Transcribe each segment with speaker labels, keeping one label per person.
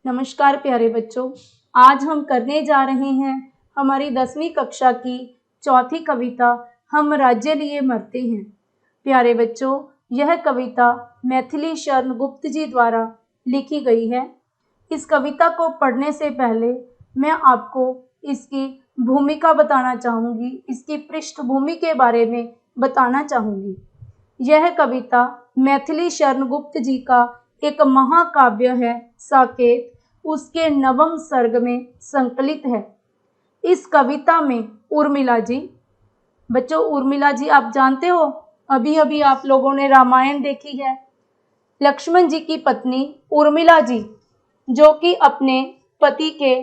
Speaker 1: नमस्कार प्यारे बच्चों, आज हम करने जा रहे हैं हमारी 10वीं कक्षा की चौथी कविता हम राज्य लिए मरते हैं। प्यारे बच्चों, यह कविता मैथिली शरण गुप्त जी द्वारा लिखी गई है। इस कविता को पढ़ने से पहले मैं आपको इसकी भूमिका बताना चाहूँगी, इसकी पृष्ठभूमि के बारे में बताना चाहूँगी। यह कविता मैथिली शरण गुप्त जी का एक महाकाव्य है साकेत, उसके 9वें सर्ग में संकलित है। इस कविता में उर्मिला जी, बच्चों उर्मिला जी आप जानते हो, अभी अभी आप लोगों ने रामायण देखी है। लक्ष्मण जी की पत्नी उर्मिला जी, जो कि अपने पति के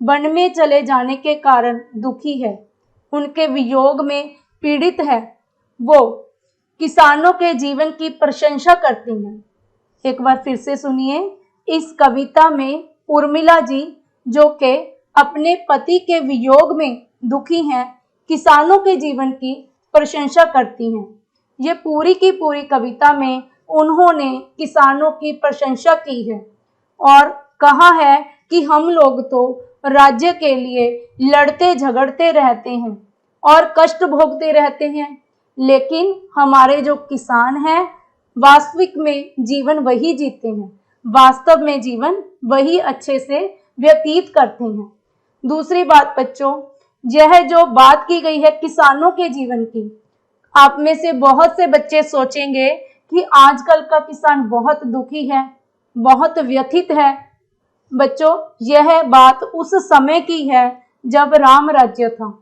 Speaker 1: वन में चले जाने के कारण दुखी है, उनके वियोग में पीड़ित है, वो किसानों के जीवन की प्रशंसा करती हैं। एक बार फिर से सुनिए, इस कविता में उर्मिला जी, जो कि अपने पति के वियोग में दुखी हैं, किसानों के जीवन की प्रशंसा करती हैं। ये पूरी की पूरी कविता में उन्होंने किसानों की प्रशंसा की है और कहा है कि हम लोग तो राज्य के लिए लड़ते झगड़ते रहते हैं और कष्ट भोगते रहते हैं, लेकिन हमारे जो किसान हैं वास्तविक में जीवन वही जीते हैं, वास्तव में जीवन वही अच्छे से व्यतीत करते हैं। दूसरी बात बच्चों, यह जो बात की गई है किसानों के जीवन की, आप में से बहुत से बच्चे सोचेंगे कि आजकल का किसान बहुत दुखी है, बहुत व्यथित है। बच्चों, यह बात उस समय की है जब राम राज्य था,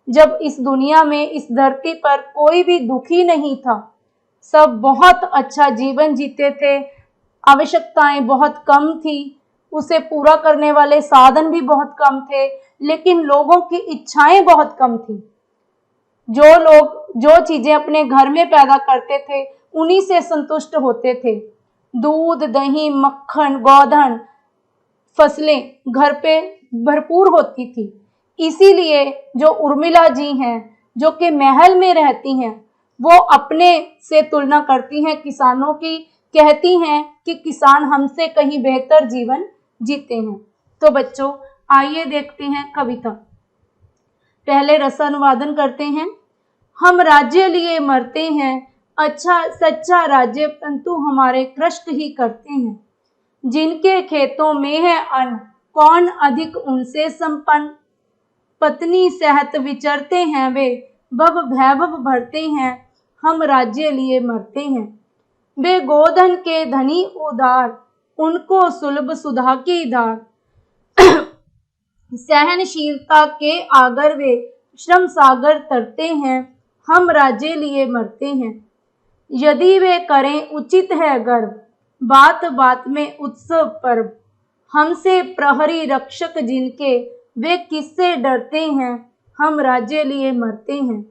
Speaker 1: जब इस दुनिया में इस धरती पर कोई भी दुखी नहीं था, सब बहुत अच्छा जीवन जीते थे, आवश्यकताएं बहुत कम थी, उसे पूरा करने वाले साधन भी बहुत कम थे, लेकिन लोगों की इच्छाएं बहुत कम थी। जो लोग जो चीजें अपने घर में पैदा करते थे उन्हीं से संतुष्ट होते थे। दूध, दही, मक्खन, गोधन, फसलें घर पे भरपूर होती थी। इसीलिए जो उर्मिला जी हैं, जो कि महल में रहती हैं, वो अपने से तुलना करती हैं किसानों की, कहती हैं कि किसान हमसे कहीं बेहतर जीवन जीते हैं। तो बच्चों आइए देखते हैं कविता। पहले रसानुवादन करते हैं। हम राज्य लिए मरते हैं, अच्छा सच्चा राज्य परंतु हमारे कष्ट ही करते हैं। जिनके खेतों में है अन्न, कौन अधिक उनसे संपन्न। पत्नी सहत विचरते हैं वे, भव वैभव भरते हैं, हम राज्य लिए मरते हैं। वे गोधन के धनी उदार, उनको सुलभ सुधा की धार। सहनशीलता के आगर वे, श्रम सागर तरते हैं, हम राज्य लिए मरते हैं। यदि वे करें उचित है गर्व, बात बात में उत्सव पर्व। हमसे प्रहरी रक्षक जिनके, वे किससे डरते हैं, हम राज्य लिए मरते हैं।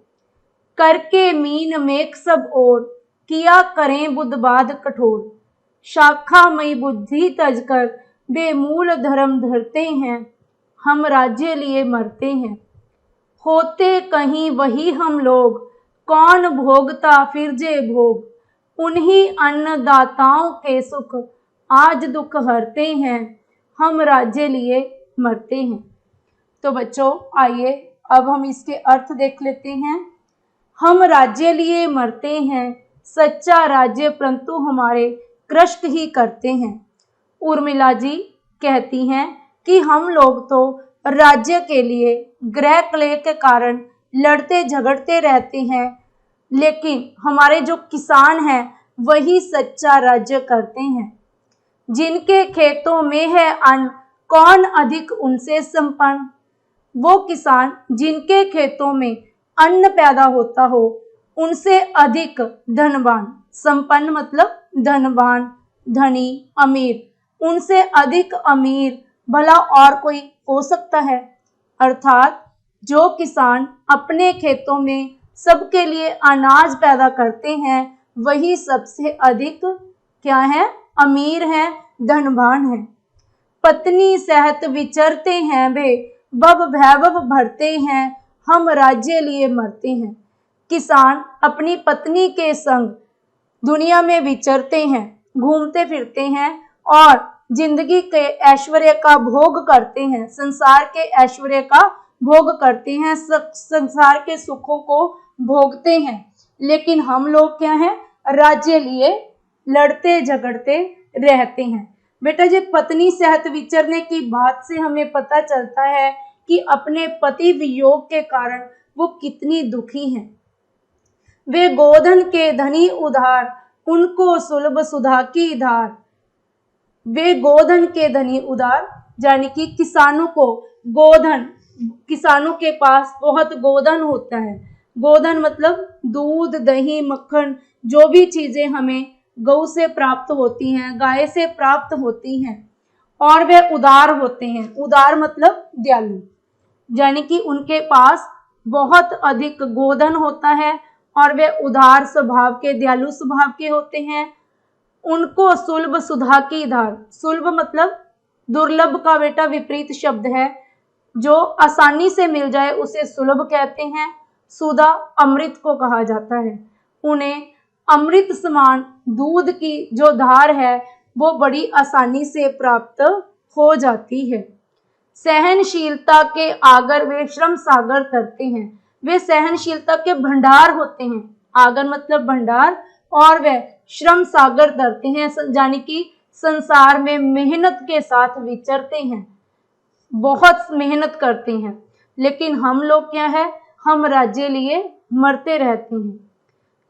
Speaker 1: करके मीन मेघ सब ओर, किया करें बुद्धबाद कठोर। शाखा मई बुद्धि तजकर, बेमूल धर्म धरते हैं, हम राज्य लिए मरते हैं। होते कहीं वही हम लोग, कौन भोगता फिर जे भोग। उन्हीं अन्नदाताओं के सुख, आज दुख हरते हैं, हम राज्य लिए मरते हैं। तो बच्चों आइए अब हम इसके अर्थ देख लेते हैं। हम राज्य लिए मरते हैं, सच्चा राज्य परंतु हमारे कष्ट ही करते हैं। उर्मिला जी कहती हैं कि हम लोग तो राज्य के लिए गृह कलह के कारण लड़ते झगड़ते रहते हैं, लेकिन हमारे जो किसान हैं वही सच्चा राज्य करते हैं। जिनके खेतों में है अन्न, कौन अधिक उनसे संपन्न। वो किसान जिनके खेतों में अन्न पैदा होता हो, उनसे अधिक धनवान, संपन्न मतलब धनवान, धनी, अमीर, उनसे अधिक अमीर भला और कोई हो सकता है। अर्थात जो किसान अपने खेतों में सबके लिए अनाज पैदा करते हैं वही सबसे अधिक क्या है, अमीर हैं, धनवान हैं। पत्नी सहत विचरते हैं वे, भव वैभव भरते हैं, हम राज्य लिए मरते हैं। किसान अपनी पत्नी के संग दुनिया में विचरते हैं, घूमते फिरते हैं और जिंदगी के ऐश्वर्य का भोग करते हैं, संसार के ऐश्वर्य का भोग करते हैं, संसार के सुखों को भोगते हैं। लेकिन हम लोग क्या हैं, राज्य लिए लड़ते झगड़ते रहते हैं। बेटा जी, पत्नी सहत विचरने की बात से हमें पता चलता है कि अपने पति वियोग के कारण वो कितनी दुखी हैं। वे गोधन के धनी उधार, उनको सुलभ सुधा की धार। वे गोधन के धनी उधार, यानी कि किसानों को गोधन, किसानों के पास बहुत गोधन होता है। गोधन मतलब दूध, दही, मक्खन, जो भी चीजें हमें गौ से प्राप्त होती हैं, गाय से प्राप्त होती हैं, और वे उदार होते हैं। उदार मतलब दयालु, यानी कि उनके पास बहुत अधिक गोधन होता है और वे उदार स्वभाव के, दयालु स्वभाव के होते हैं। उनको सुलभ सुधा की धार, सुलभ मतलब दुर्लभ का बेटा विपरीत शब्द है, जो आसानी से मिल जाए उसे सुलभ कहते हैं। सुधा अमृत को कहा जाता है। उन्हें अमृत समान दूध की जो धार है वो बड़ी आसानी से प्राप्त हो जाती है। सहनशीलता के आगर वे श्रम सागर करते हैं। वे सहनशीलता के भंडार होते हैं। आगर मतलब भंडार, और वे श्रम सागर करते हैं, यानी कि संसार में मेहनत के साथ विचरते हैं, बहुत मेहनत करते हैं। लेकिन हम लोग क्या है, हम राज्य लिए मरते रहते हैं।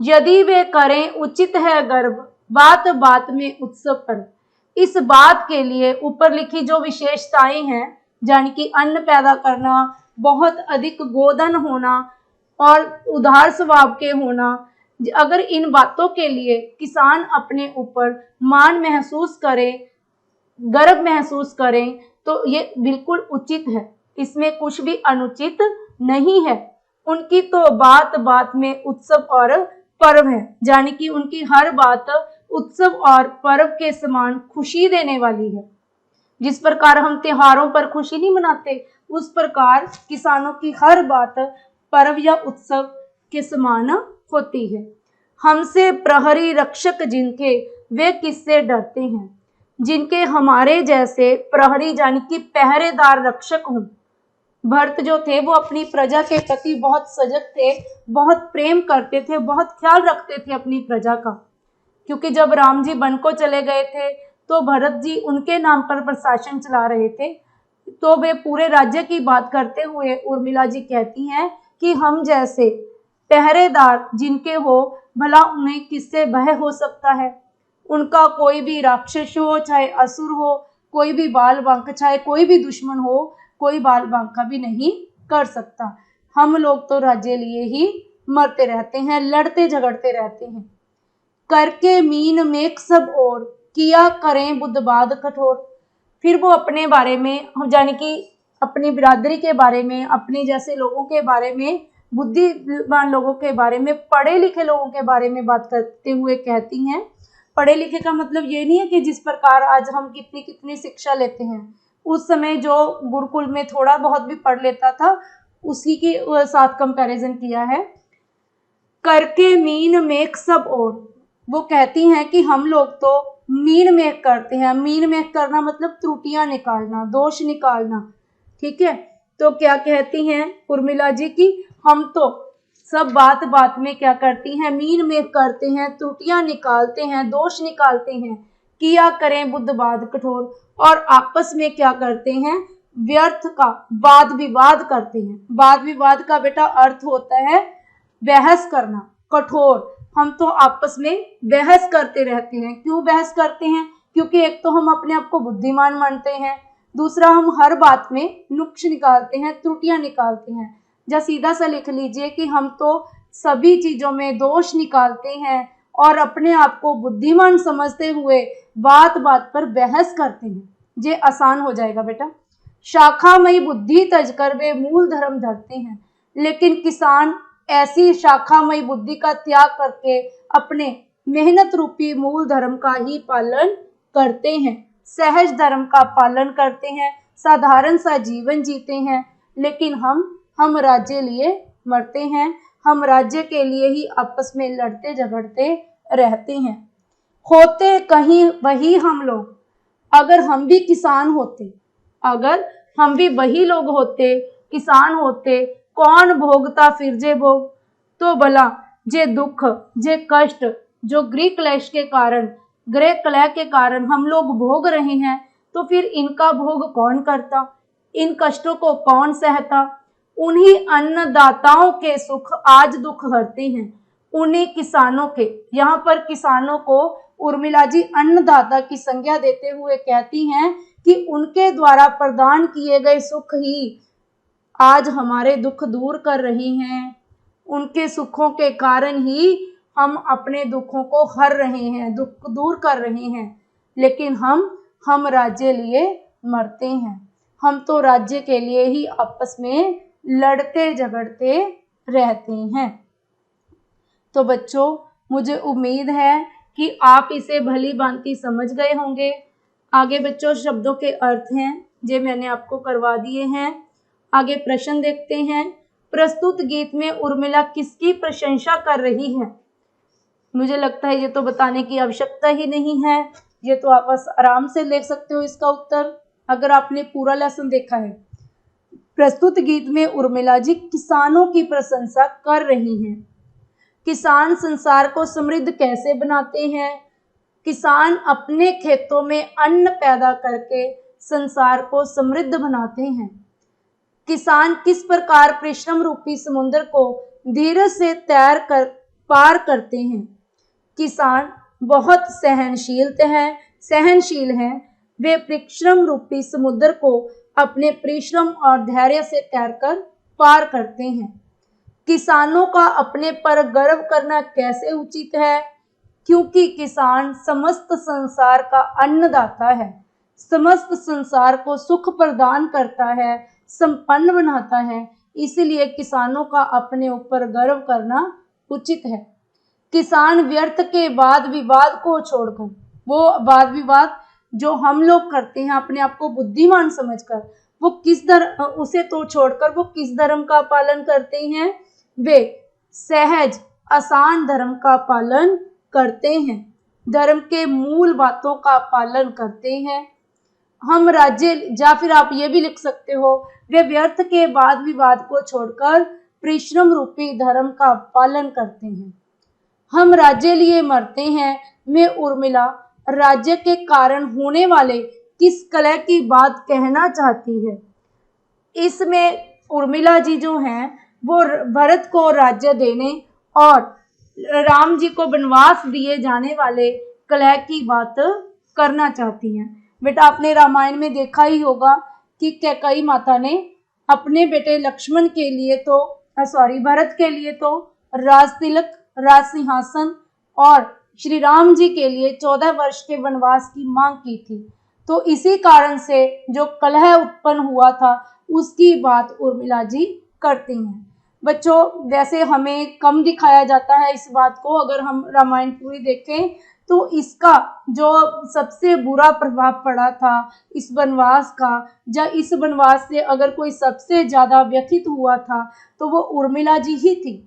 Speaker 1: यदि वे करें उचित है गर्व, बात बात में उत्सव पर। इस बात के लिए ऊपर लिखी जो विशेषताएं हैं, यानी कि अन्न पैदा करना, बहुत अधिक गोधन होना और उदार स्वभाव के होना, अगर इन बातों के लिए किसान अपने ऊपर मान महसूस करें, गर्व महसूस करें, तो ये बिल्कुल उचित है, इसमें कुछ भी अनुचित नहीं है। उनकी तो बात बात में उत्सव और पर्व है, यानी कि उनकी हर बात उत्सव और पर्व के समान खुशी देने वाली है। जिस प्रकार हम त्योहारों पर खुशी नहीं मनाते, उस प्रकार किसानों की हर बात पर्व या उत्सव के समान होती है। हमसे प्रहरी रक्षक जिनके, वे किससे डरते हैं। जिनके हमारे जैसे प्रहरी, यानी कि पहरेदार रक्षक हों। भरत जो थे वो अपनी प्रजा के प्रति बहुत सजग थे, बहुत प्रेम करते थे, बहुत ख्याल रखते थे अपनी प्रजा का। क्योंकि जब राम जी वन को चले गए थे तो भरत जी उनके नाम पर प्रशासन चला रहे थे। तो वे पूरे राज्य की बात करते हुए उर्मिला जी कहती हैं कि हम जैसे पहरेदार जिनके हो, भला उन्हें किससे भय हो सकता है। उनका कोई भी राक्षस हो, चाहे असुर हो, कोई भी बाल बांका, चाहे कोई भी दुश्मन हो, कोई बाल बांका भी नहीं कर सकता। हम लोग तो राज्य लिए ही मरते रहते हैं, लड़ते झगड़ते रहते हैं। करके मीन मेघ सब और, किया करें बुद्धबाद कठोर। फिर वो अपने बारे में, यानी कि अपनी बिरादरी के बारे में, अपने जैसे लोगों के बारे में, बुद्धिमान लोगों के बारे में, पढ़े लिखे लोगों के बारे में बात करते हुए कहती हैं। पढ़े लिखे का मतलब ये नहीं है कि जिस प्रकार आज हम कितनी कितनी शिक्षा लेते हैं, उस समय जो गुरुकुल में थोड़ा बहुत भी पढ़ लेता था उसी के साथ कंपैरिजन किया है। करके मीन मेघ सब और, वो कहती हैं कि हम लोग तो मीन मेघ करते हैं। मीन मेघ करना मतलब त्रुटियां निकालना, दोष निकालना, ठीक है। तो क्या कहती हैं उर्मिला जी की, हम तो सब बात बात में क्या करती हैं, मीन मेघ करते हैं, त्रुटियां निकालते हैं, दोष निकालते हैं। किया करें बुद्धबाद कठोर, और आपस में क्या करते हैं, व्यर्थ का वाद विवाद करते हैं। वाद विवाद का बेटा अर्थ होता है बहस करना, कठोर। हम तो आपस में बहस करते रहते हैं। क्यों बहस करते हैं? क्योंकि एक तो हम अपने आप को बुद्धिमान मानते हैं, दूसरा हम हर बात में नुक्स निकालते हैं, त्रुटियां निकालते हैं। या सीधा सा लिख लीजिए कि हम तो सभी चीजों में दोष निकालते हैं और अपने आप को बुद्धिमान समझते हुए बात बात पर बहस करते हैं। ये आसान हो जाएगा बेटा। शाखामयी बुद्धि तज कर वे मूल धर्म धरते हैं। लेकिन किसान ऐसी शाखामयी बुद्धि का त्याग करके अपने मेहनत रूपी मूल धर्म का ही पालन करते हैं, सहज धर्म का पालन करते हैं, साधारण सा जीवन जीते हैं। लेकिन हम राज्य लिए मरते हैं, हम राज्य के लिए ही आपस में लड़ते झगड़ते रहते हैं। होते कहीं वही हम लोग, अगर हम भी किसान होते, अगर हम भी वही लोग होते, किसान होते, कौन भोगता फिर जे भोग। तो भला जे दुख, जे कष्ट जो गृह क्लेश के कारण, गृह कलह के कारण हम लोग भोग रहे हैं, तो फिर इनका भोग कौन करता, इन कष्टों को कौन सहता। उन्हीं अन्नदाताओं के सुख आज दुख हरते हैं, उन्हीं किसानों के। यहाँ पर किसानों को उर्मिला जी अन्नदाता की संज्ञा देते हुए कहती हैं कि उनके द्वारा प्रदान किए गए सुख ही आज हमारे दुख दूर कर रही हैं। उनके सुखों के कारण ही हम अपने दुखों को हर रहे हैं, दुख दूर कर रहे हैं। लेकिन हम राज्य लिए मरते हैं। हम तो राज्य के लिए ही आपस में लड़ते झगड़ते रहते हैं। तो बच्चों, मुझे उम्मीद है कि आप इसे भली भांति समझ गए होंगे। आगे बच्चों शब्दों के अर्थ हैं जो मैंने आपको करवा दिए हैं। आगे प्रश्न देखते हैं। प्रस्तुत गीत में उर्मिला किसकी प्रशंसा कर रही है? मुझे लगता है ये तो बताने की आवश्यकता ही नहीं है, ये तो आप आराम से लिख सकते हो इसका उत्तर अगर आपने पूरा लेसन देखा है। प्रस्तुत गीत में उर्मिला जी किसानों की प्रशंसा कर रही हैं। किसान संसार को समृद्ध कैसे बनाते हैं? किसान अपने खेतों में अन्न पैदा करके संसार को समृद्ध बनाते हैं। किसान किस प्रकार परिश्रम रूपी समुद्र को धीरज से तैर कर पार करते हैं। किसान बहुत सहनशील हैं। वे परिश्रम रूपी समुद्र को अपने परिश्रम और धैर्य से तैरकर पार करते हैं। किसानों का अपने पर गर्व करना कैसे उचित है? क्योंकि किसान समस्त संसार का अन्नदाता है, समस्त संसार को सुख प्रदान करता है, संपन्न बनाता है, इसलिए किसानों का अपने ऊपर गर्व करना उचित है। किसान व्यर्थ के वाद विवाद को छोड़कर, वो वाद विवाद जो हम लोग करते हैं अपने आप को बुद्धिमान समझकर, वो उसे तो छोड़कर वो किस धर्म का पालन करते हैं? वे सहज आसान धर्म का पालन करते हैं, धर्म के मूल बातों का पालन करते हैं। हम राज्य, या फिर आप ये भी लिख सकते हो, वे व्यर्थ के वाद विवाद को छोड़कर परिश्रम रूपी धर्म का पालन करते हैं। हम राज्य लिए मरते हैं में उर्मिला राज्य के कारण होने वाले किस कलह की बात कहना चाहती है? इसमें उर्मिला जी जो हैं वो भरत को राज्य देने और राम जी को वनवास दिए जाने वाले कलह की बात करना चाहती हैं। बेटा आपने रामायण में देखा ही होगा कि कैकेयी माता ने अपने बेटे लक्ष्मण के लिए तो भरत के लिए तो राज तिलक, राज सिंहासन और श्री राम जी के लिए 14 वर्ष के वनवास की मांग की थी। तो इसी कारण से जो कलह उत्पन्न हुआ था उसकी बात उर्मिला जी करती हैं। बच्चों वैसे हमें कम दिखाया जाता है इस बात को, अगर हम रामायण पूरी देखें तो इसका जो सबसे बुरा प्रभाव पड़ा था इस वनवास का, या इस वनवास से अगर कोई सबसे ज्यादा व्यथित हुआ था तो वो उर्मिला जी ही थी।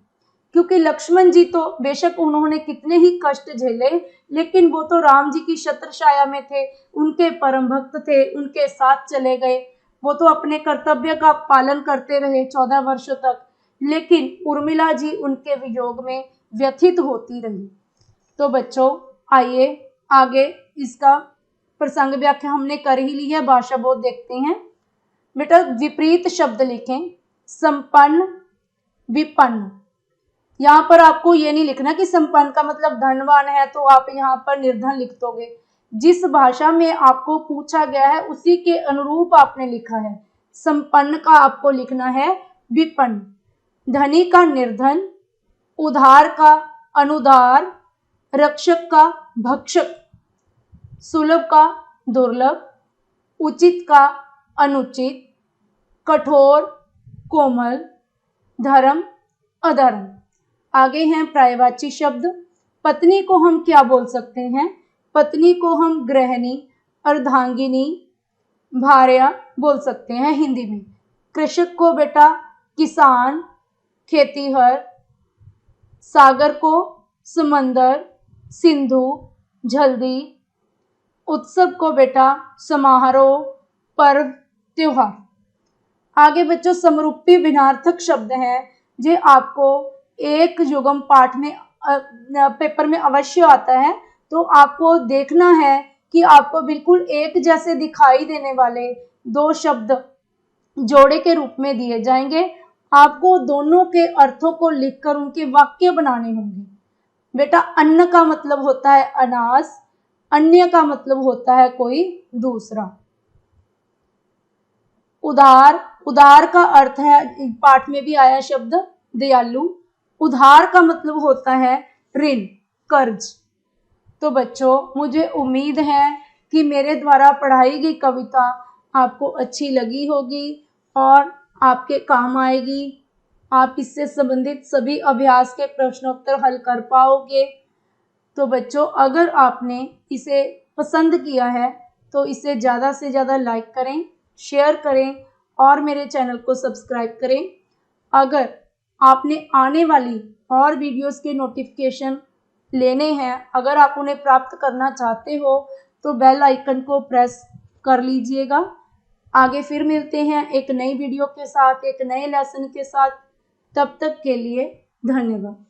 Speaker 1: क्योंकि लक्ष्मण जी तो बेशक उन्होंने कितने ही कष्ट झेले, लेकिन वो तो राम जी की छत्र छाया में थे, उनके परम भक्त थे, उनके साथ चले गए, वो तो अपने कर्तव्य का पालन करते रहे 14 वर्षों तक। लेकिन उर्मिला जी उनके वियोग में व्यथित होती रही। तो बच्चों आइए आगे इसका प्रसंग व्याख्या हमने कर ही ली है, भाषा बोध देखते हैं। बेटा विपरीत शब्द लिखें, संपन्न, विपन्न। यहाँ पर आपको ये नहीं लिखना कि संपन्न का मतलब धनवान है तो आप यहाँ पर निर्धन लिख दोगे। जिस भाषा में आपको पूछा गया है उसी के अनुरूप आपने लिखा है। संपन्न का आपको लिखना है विपन्न, धनी का निर्धन, उधार का अनुदार, रक्षक का भक्षक, सुलभ का दुर्लभ, उचित का अनुचित, कठोर कोमल, धर्म अधर्म। आगे हैं पर्यायवाची शब्द। पत्नी को हम क्या बोल सकते हैं? पत्नी को हम गृहिणी, अर्धांगिनी, भार्या बोल सकते हैं हिंदी में। कृषक को बेटा किसान, खेतीहर, सागर को समंदर, सिंधु, जल्दी, उत्सव को बेटा समारोह, पर्व, त्योहार। आगे बच्चों समरूपी भिन्नार्थक शब्द है जो आपको एक युग्म पाठ में पेपर में अवश्य आता है। तो आपको देखना है कि आपको बिल्कुल एक जैसे दिखाई देने वाले दो शब्द जोड़े के रूप में दिए जाएंगे। आपको दोनों के अर्थों को लिखकर उनके वाक्य बनाने होंगे। बेटा अन्न का मतलब होता है अनाज, अन्य का मतलब होता है कोई दूसरा। उदार, उदार का अर्थ है, पाठ में भी आया शब्द दयालु। उधार का मतलब होता है ऋण, कर्ज। तो बच्चों मुझे उम्मीद है कि मेरे द्वारा पढ़ाई गई कविता आपको अच्छी लगी होगी और आपके काम आएगी। आप इससे संबंधित सभी अभ्यास के प्रश्नोत्तर हल कर पाओगे। तो बच्चों अगर आपने इसे पसंद किया है तो इसे ज़्यादा से ज़्यादा लाइक करें, शेयर करें और मेरे चैनल को सब्सक्राइब करें। अगर आपने आने वाली और वीडियोस के नोटिफिकेशन लेने हैं, अगर आप उन्हें प्राप्त करना चाहते हो तो बेल आइकन को प्रेस कर लीजिएगा। आगे फिर मिलते हैं एक नई वीडियो के साथ, एक नए लेसन के साथ। तब तक के लिए धन्यवाद।